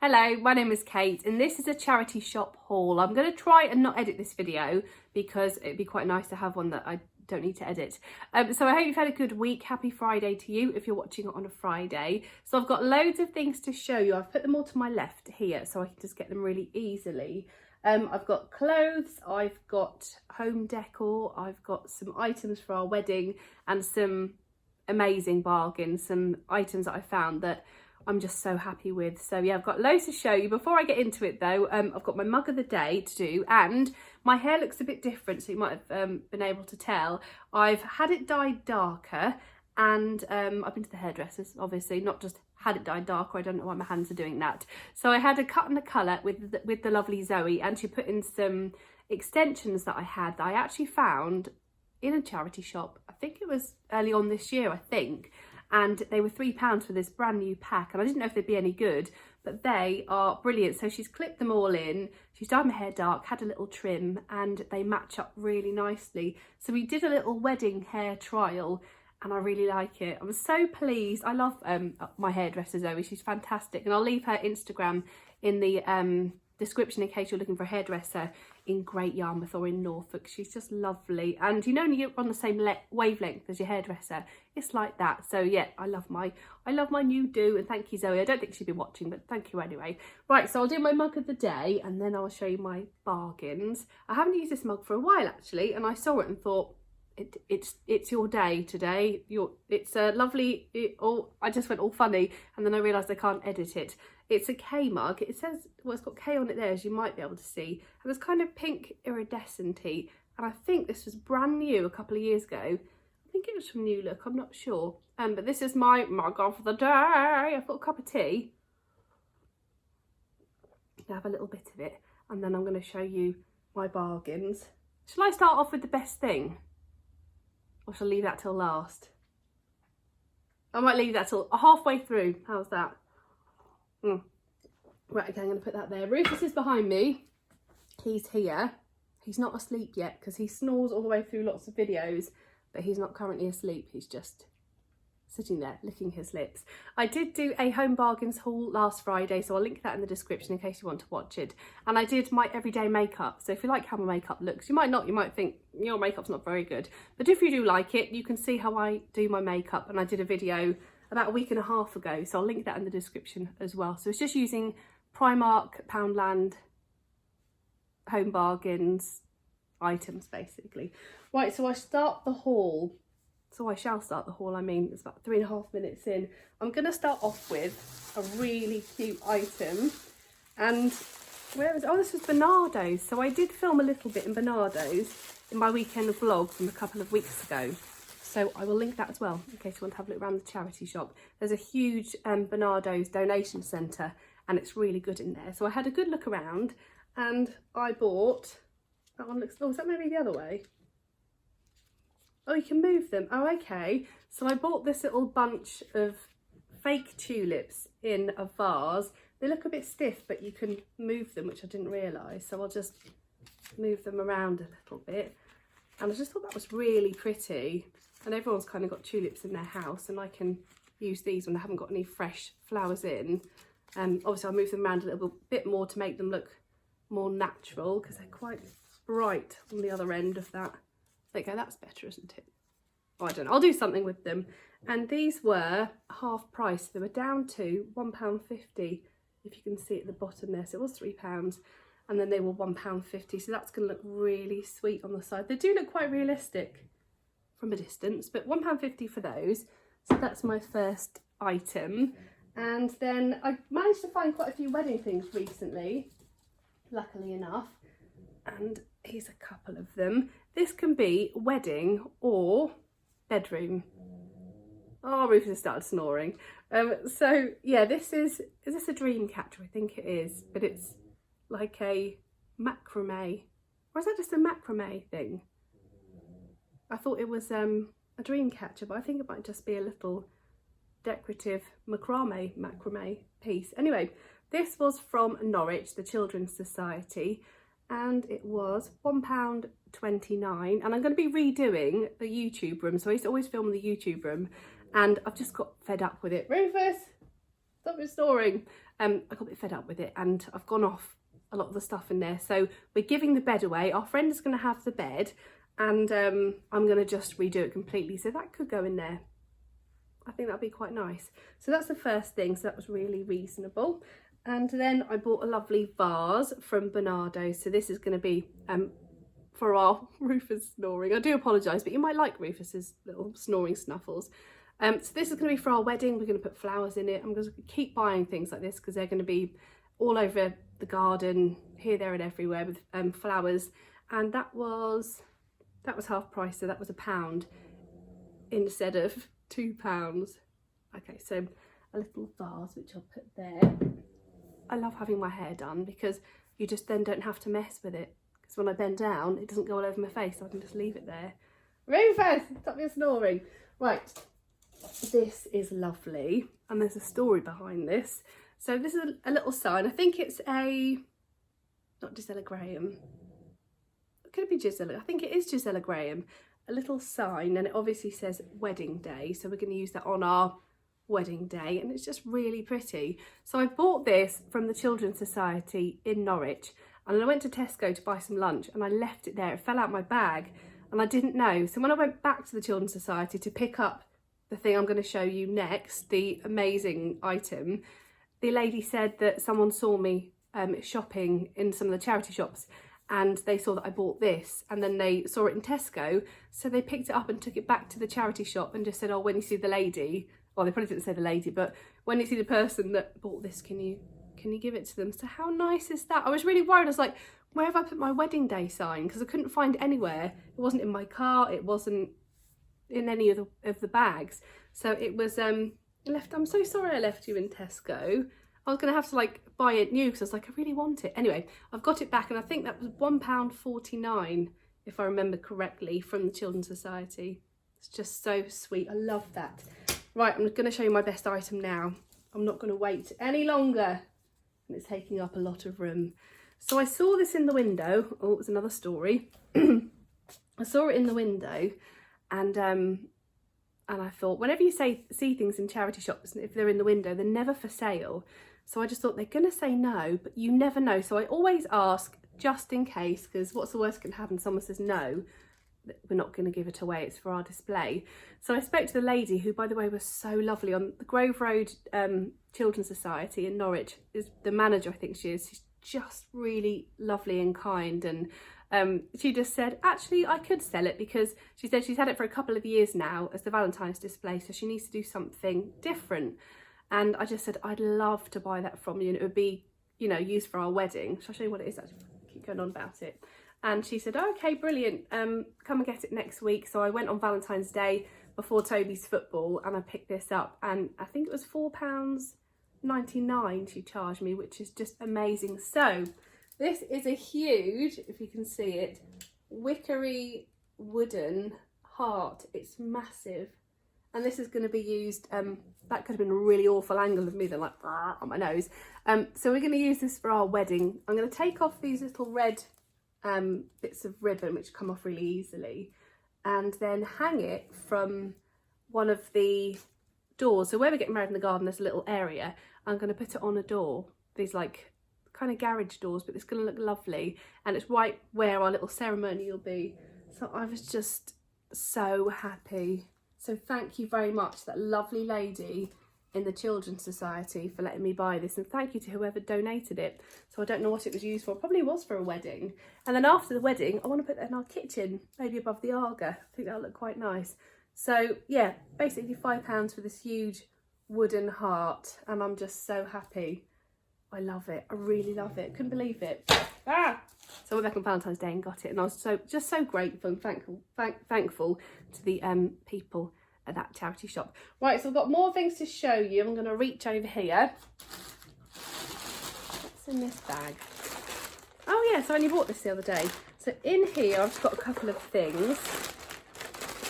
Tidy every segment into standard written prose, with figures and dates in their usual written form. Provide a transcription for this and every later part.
Hello, my name is Kate and this is a charity shop haul. I'm going to try and not edit this video because it'd be quite nice to have one that I don't need to edit. So I hope you've had a good week. Happy Friday to you if you're watching it on a Friday. So I've got loads of things to show you. I've put them all to my left here so I can just get them really easily. I've got clothes, I've got home decor, I've got some items for our wedding and some amazing bargains, some items that I found that I'm just so happy with. So yeah, I've got loads to show you. Before I get into it though, I've got my mug of the day to do, and my hair looks a bit different, so you might have been able to tell. I've had it dyed darker, and I've been to the hairdressers, obviously, not just had it dyed darker. I don't know why my hands are doing that. So I had a cut and a colour with the lovely Zoe, and she put in some extensions that I had that I actually found in a charity shop. I think it was early on this year, I think. And they were £3 for this brand new pack, and I didn't know if they'd be any good, but they are brilliant. So she's clipped them all in, she's dyed my hair dark, had a little trim, and they match up really nicely. So we did a little wedding hair trial and I really like it. I'm so pleased. I love my hairdresser Zoe, she's fantastic, and I'll leave her Instagram in the description in case you're looking for a hairdresser in Great Yarmouth or in Norfolk. She's just lovely, and you know, when you're on the same wavelength as your hairdresser, it's like that. So yeah, I love my new do, and thank you Zoe. I don't think she'd be watching, but thank you anyway. Right, so I'll do my mug of the day and then I'll show you my bargains. I haven't used this mug for a while actually, and I saw it and thought it's your day today. It's a lovely, I just went all funny and then I realised I can't edit it. It's a K mug. It says, well, it's got K on it there, as you might be able to see. And it's kind of pink iridescent-y. And I think this was brand new a couple of years ago. I think it was from New Look, I'm not sure. But this is my mug of the day. I've got a cup of tea. I'll have a little bit of it. And then I'm going to show you my bargains. Shall I start off with the best thing? Or shall I leave that till last? I might leave that till halfway through. How's that? Right, okay, I'm going to put that there. Rufus is behind me. He's here. He's not asleep yet because he snores all the way through lots of videos, but he's not currently asleep. He's just sitting there licking his lips. I did do a home bargains haul last Friday, so I'll link that in the description in case you want to watch it. And I did my everyday makeup. So if you like how my makeup looks, you might not, you might think your makeup's not very good, but if you do like it, you can see how I do my makeup. And I did a video about a week and a half ago, so I'll link that in the description as well. So it's just using Primark, Poundland, home bargains items basically. Right, so I start the haul. So I shall start the haul, I mean, it's about 3.5 minutes in. I'm going to start off with a really cute item. And where is it? Oh, this was Bernardo's. So I did film a little bit in Bernardo's in my weekend vlog from a couple of weeks ago. So I will link that as well in case you want to have a look around the charity shop. There's a huge Bernardo's donation centre and it's really good in there. So I had a good look around and I bought, that one looks, oh, is that maybe the other way? Oh, you can move them. Oh, okay. So I bought this little bunch of fake tulips in a vase. They look a bit stiff, but you can move them, which I didn't realise. So I'll just move them around a little bit. And I just thought that was really pretty. And everyone's kind of got tulips in their house, and I can use these when I haven't got any fresh flowers in. Obviously, I'll move them around a little bit more to make them look more natural because they're quite bright on the other end of that. There you go, that's better, isn't it? Oh, I don't know, I'll do something with them. And these were half price. They were down to £1.50, if you can see at the bottom there. So it was £3, and then they were £1.50. So that's going to look really sweet on the side. They do look quite realistic from a distance, but £1.50 for those. So that's my first item. And then I managed to find quite a few wedding things recently, luckily enough. And here's a couple of them. This can be wedding or bedroom. Oh, Rufus has started snoring. So yeah, is this a dream catcher? I think it is, but it's like a macrame. Or is that just a macrame thing? I thought it was a dream catcher, but I think it might just be a little decorative macrame piece. Anyway, this was from Norwich, the Children's Society, and it was £1.29. And I'm going to be redoing the YouTube room. So I used to always film in the YouTube room, and I've just got fed up with it. Rufus, Stop your snoring. I got a bit fed up with it and I've gone off a lot of the stuff in there. So we're giving the bed away. Our friend is going to have the bed and I'm going to just redo it completely. So that could go in there. I think that'd be quite nice. So that's the first thing. So that was really reasonable. And then I bought a lovely vase from Bernardo. So this is going to be for our Rufus snoring. I do apologise, but you might like Rufus's little snoring snuffles. So this is going to be for our wedding. We're going to put flowers in it. I'm going to keep buying things like this because they're going to be all over the garden, here, there and everywhere with flowers. And that was half price, so that was £1 instead of £2. Okay, so a little vase which I'll put there. I love having my hair done because you just then don't have to mess with it. Because when I bend down, it doesn't go all over my face, so I can just leave it there. Rufus, stop your snoring. Right, this is lovely, and there's a story behind this. So this is a little sign. I think it's not Gisela Graham. Could it be Gisela? I think it is Gisela Graham. A little sign, and it obviously says wedding day. So we're going to use that on our wedding day, and it's just really pretty. So I bought this from the Children's Society in Norwich, and I went to Tesco to buy some lunch, and I left it there. It fell out my bag, and I didn't know. So when I went back to the Children's Society to pick up the thing I'm going to show you next, the amazing item, the lady said that someone saw me shopping in some of the charity shops and they saw that I bought this, and then they saw it in Tesco, so they picked it up and took it back to the charity shop and just said, oh, when you see the lady, well, they probably didn't say the lady, but when you see the person that bought this, can you give it to them? So how nice is that? I was really worried. I was like, where have I put my wedding day sign? Because I couldn't find it anywhere. It wasn't in my car, it wasn't in any of the bags. So it was left. I'm so sorry I left you in Tesco. I was going to have to like buy it new because I was like, I really want it. Anyway, I've got it back, and I think that was £1.49 if I remember correctly, from the Children's Society. It's just so sweet. I love that. Right, I'm going to show you my best item now. I'm not going to wait any longer, and it's taking up a lot of room. So I saw this in the window. Oh, it was another story. I saw it in the window, and I thought, whenever you see things in charity shops, if they're in the window, they're never for sale. So I just thought, they're going to say no, but you never know. So I always ask just in case, because what's the worst that can happen? Someone says no, we're not going to give it away, it's for our display. So I spoke to the lady, who, by the way, was so lovely, on the Grove Road Children's Society in Norwich. Is the manager, I think she is. She's just really lovely and kind, and she just said, actually, I could sell it, because she said she's had it for a couple of years now as the Valentine's display, so she needs to do something different. And I just said, I'd love to buy that from you, and it would be, you know, used for our wedding. Shall I show you what it is? Actually, I keep going on about it. And she said, oh, okay, brilliant, come and get it next week. So I went on Valentine's Day before Toby's football, and I picked this up, and I think it was £4.99 she charged me, which is just amazing. So this is a huge, if you can see it, wickery wooden heart. It's massive, and this is going to be used, that could have been a really awful angle of me, then like on my nose. So we're going to use this for our wedding. I'm going to take off these little red bits of ribbon which come off really easily, and then hang it from one of the doors. So where we're getting married in the garden, there's a little area. I'm going to put it on a door, these like kind of garage doors, but it's going to look lovely, and it's right where our little ceremony will be. So I was just so happy. So thank you very much to that lovely lady in the Children's Society for letting me buy this, and thank you to whoever donated it. So I don't know what it was used for. Probably was for a wedding. And then after the wedding, I want to put that in our kitchen, maybe above the Arga. I think that'll look quite nice. So yeah, basically £5 for this huge wooden heart, and I'm just so happy. I love it. I really love it. Couldn't believe it. So I went back on Valentine's Day and got it, and I was just so grateful and thankful to the people at that charity shop. Right, so I've got more things to show you. I'm going to reach over here. What's in this bag? Oh yes, I only bought this the other day. So in here I've got a couple of things,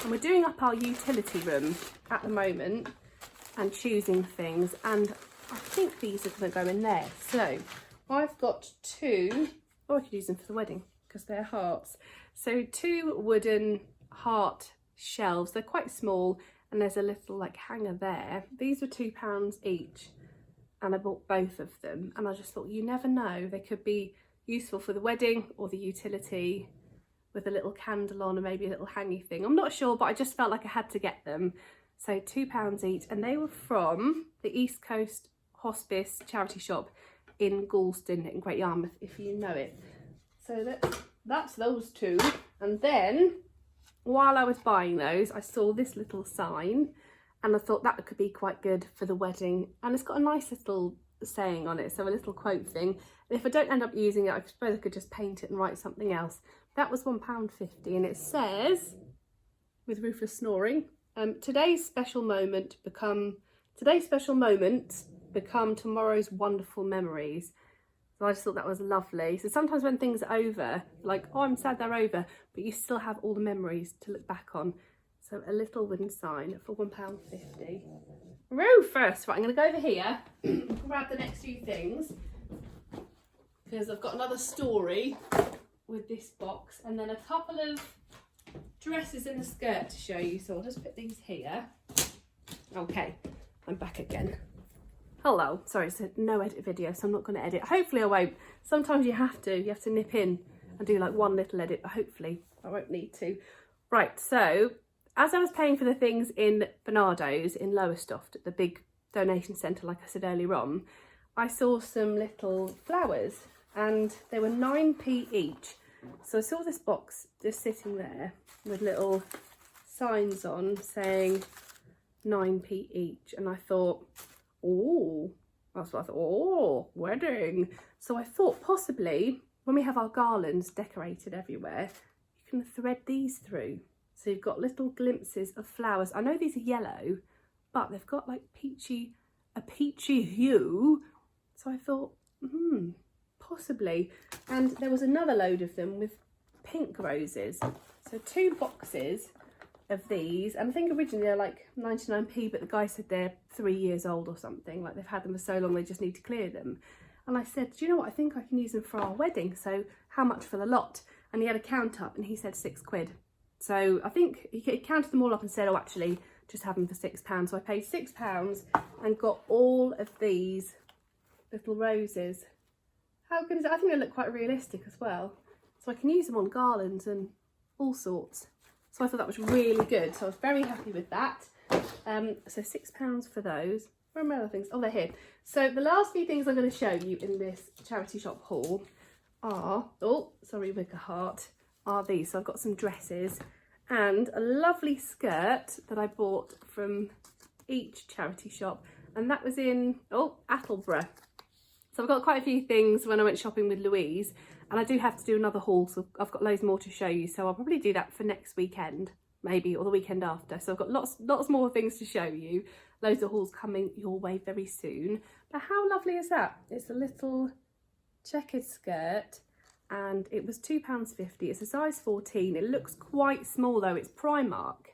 and we're doing up our utility room at the moment and choosing things, and I think these are going to go in there. So I've got two, I could use them for the wedding because they're hearts. So two wooden heart shelves. They're quite small, and there's a little like hanger there. These were £2 each. and I bought both of them, and I just thought, you never know, they could be useful for the wedding or the utility with a little candle on and maybe a little hangy thing. I'm not sure, but I just felt like I had to get them. So £2 each, and they were from the East Coast Hospice charity shop in Galston in Great Yarmouth, if you know it. So that's those two. And then while I was buying those, I saw this little sign, and I thought that could be quite good for the wedding, and it's got a nice little saying on it, so a little quote thing. And if I don't end up using it, I suppose I could just paint it and write something else. That was £1.50, and it says, with Rufus snoring, today's special moments become tomorrow's wonderful memories. So I just thought that was lovely. So sometimes when things are over, like, oh, I'm sad they're over, but you still have all the memories to look back on. So a little wooden sign for £1.50. Rufus! Right, I'm going to go over here and grab the next few things, because I've got another story with this box, and then a couple of dresses and a skirt to show you. So I'll just put these here. Okay, I'm back again. Hello. Sorry, it's a no edit video, so I'm not going to edit. Hopefully I won't. Sometimes you have to nip in and do like one little edit, but hopefully I won't need to. Right, so as I was paying for the things in Bernardo's in Lowestoft at the big donation centre, like I said earlier on, I saw some little flowers, and they were 9p each. So I saw this box just sitting there with little signs on saying 9p each, and I thought, oh, that's what I thought, oh, wedding. So I thought possibly when we have our garlands decorated everywhere, you can thread these through. So you've got little glimpses of flowers. I know these are yellow, but they've got like a peachy hue. So I thought, possibly. And there was another load of them with pink roses. So 2 boxes of these, and I think originally they're like 99p, but the guy said they're 3 years old or something, like they've had them for so long they just need to clear them. And I said, do you know what, I think I can use them for our wedding, so how much for the lot? And he had a count up and he said £6. So I think he counted them all up and said, oh, actually just have them for £6. So I paid £6 and got all of these little roses. How good is it? I think they look quite realistic as well, so I can use them on garlands and all sorts. So I thought that was really good. So I was very happy with that. So £6 for those. Where are my other things? Oh, they're here. So the last few things I'm going to show you in this charity shop haul are, oh, sorry, Wicker Heart, are these. So I've got some dresses and a lovely skirt that I bought from each charity shop. And that was in, oh, Attleborough. So I've got quite a few things when I went shopping with Louise, and I do have to do another haul, so I've got loads more to show you. So I'll probably do that for next weekend, maybe, or the weekend after. So I've got lots more things to show you. Loads of hauls coming your way very soon. But how lovely is that? It's a little checkered skirt, and it was £2.50. It's a size 14. It looks quite small though. It's Primark,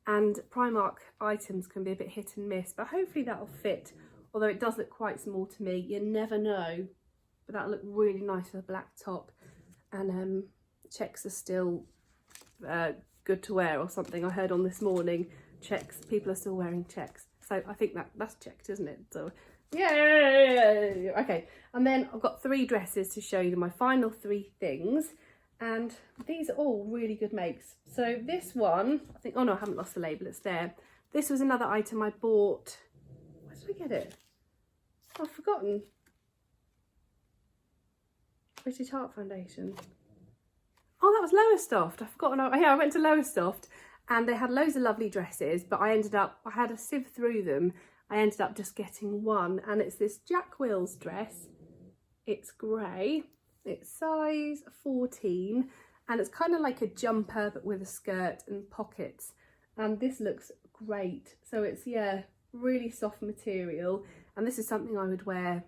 and Primark items can be a bit hit and miss, but hopefully that'll fit. Although it does look quite small to me, you never know. But that'll look really nice with a black top. And checks are still good to wear or something. I heard on this morning, checks, people are still wearing checks. So I think that's checked, isn't it? So yay! Okay, and then I've got 3 dresses to show you, my final 3 things. And these are all really good makes. So this one, I think, oh no, I haven't lost the label, it's there. This was another item I bought. Where did I get it? Oh, I've forgotten. British Heart Foundation. Oh, that was Lowestoft. I've forgotten. Oh, yeah, I went to Lowestoft and they had loads of lovely dresses, but I had a sieve through them. I ended up just getting one, and it's this Jack Wills dress. It's grey. It's size 14, and it's kind of like a jumper, but with a skirt and pockets. And this looks great. So it's, yeah, really soft material, and this is something I would wear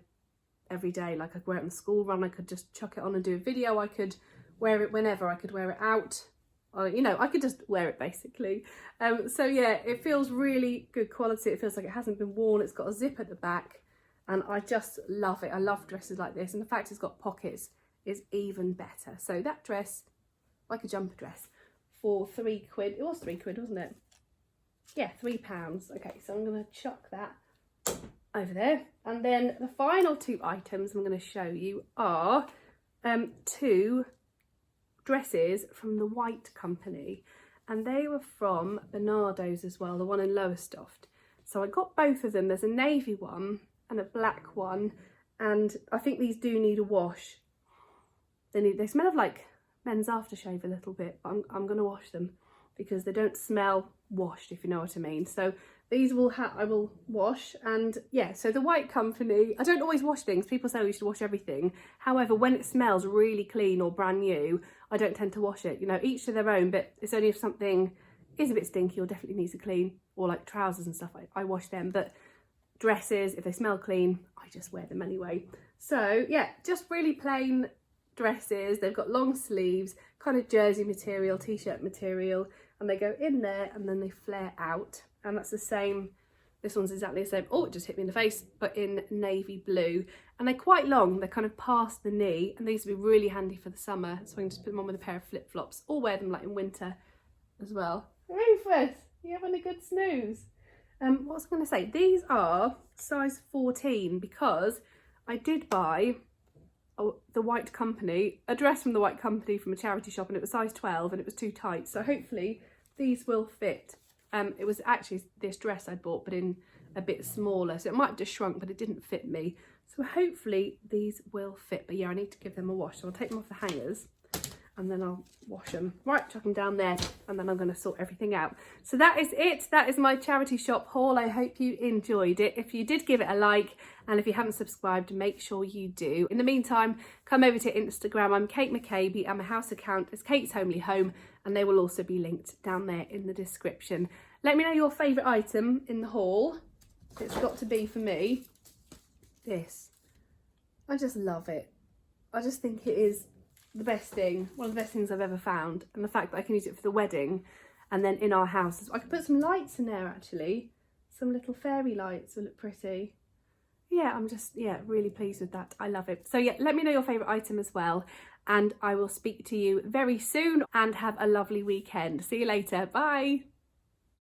every day. Like, I could wear it on the school run, I could just chuck it on and do a video, I could wear it whenever, I could wear it out, or, you know, I could just wear it basically. So yeah, it feels really good quality. It feels like it hasn't been worn. It's got a zip at the back, and I just love it. I love dresses like this, and the fact it's got pockets is even better. So that dress, like a jumper dress, for £3. It was £3, wasn't it? Yeah, £3. Okay, so I'm gonna chuck that over there. And then the final two items I'm going to show you are two dresses from the White Company, and they were from Bernardo's as well, the one in Lowestoft. So I got both of them. There's a navy one and a black one, and I think these do need a wash. They smell of like men's aftershave a little bit, but I'm going to wash them because they don't smell washed, if you know what I mean. So these I will wash. And yeah, so the White Company, I don't always wash things. People say we should wash everything. However, when it smells really clean or brand new, I don't tend to wash it. You know, each to their own, but it's only if something is a bit stinky or definitely needs a clean, or like trousers and stuff, I wash them. But dresses, if they smell clean, I just wear them anyway. So yeah, just really plain dresses. They've got long sleeves, kind of jersey material, t-shirt material, and they go in there and then they flare out. And that's the same, this one's exactly the same, oh, it just hit me in the face, but in navy blue. And they're quite long, they're kind of past the knee, and these would be really handy for the summer, so I can just put them on with a pair of flip-flops, or wear them like in winter as well. Rufus, you having a good snooze? What was I going to say? These are size 14 because I did buy the White Company, a dress from the White Company from a charity shop, and it was size 12 and it was too tight. So hopefully these will fit. It was actually this dress I bought, but in a bit smaller. So it might have just shrunk, but it didn't fit me. So hopefully these will fit. But yeah, I need to give them a wash. So I'll take them off the hangers and then I'll wash them. Right, chuck them down there, and then I'm going to sort everything out. So that is it. That is my charity shop haul. I hope you enjoyed it. If you did, give it a like, and if you haven't subscribed, make sure you do. In the meantime, come over to Instagram. I'm Kate McCabe, and my house account is Kate's Homely Home, and they will also be linked down there in the description. Let me know your favourite item in the haul. It's got to be, for me, this. I just love it. I just think it is the best thing, one of the best things I've ever found, and the fact that I can use it for the wedding and then in our house. I could put some lights in there actually, some little fairy lights will look pretty. Yeah, I'm just, yeah, really pleased with that. I love it. So yeah, let me know your favourite item as well, and I will speak to you very soon, and have a lovely weekend. See you later. Bye.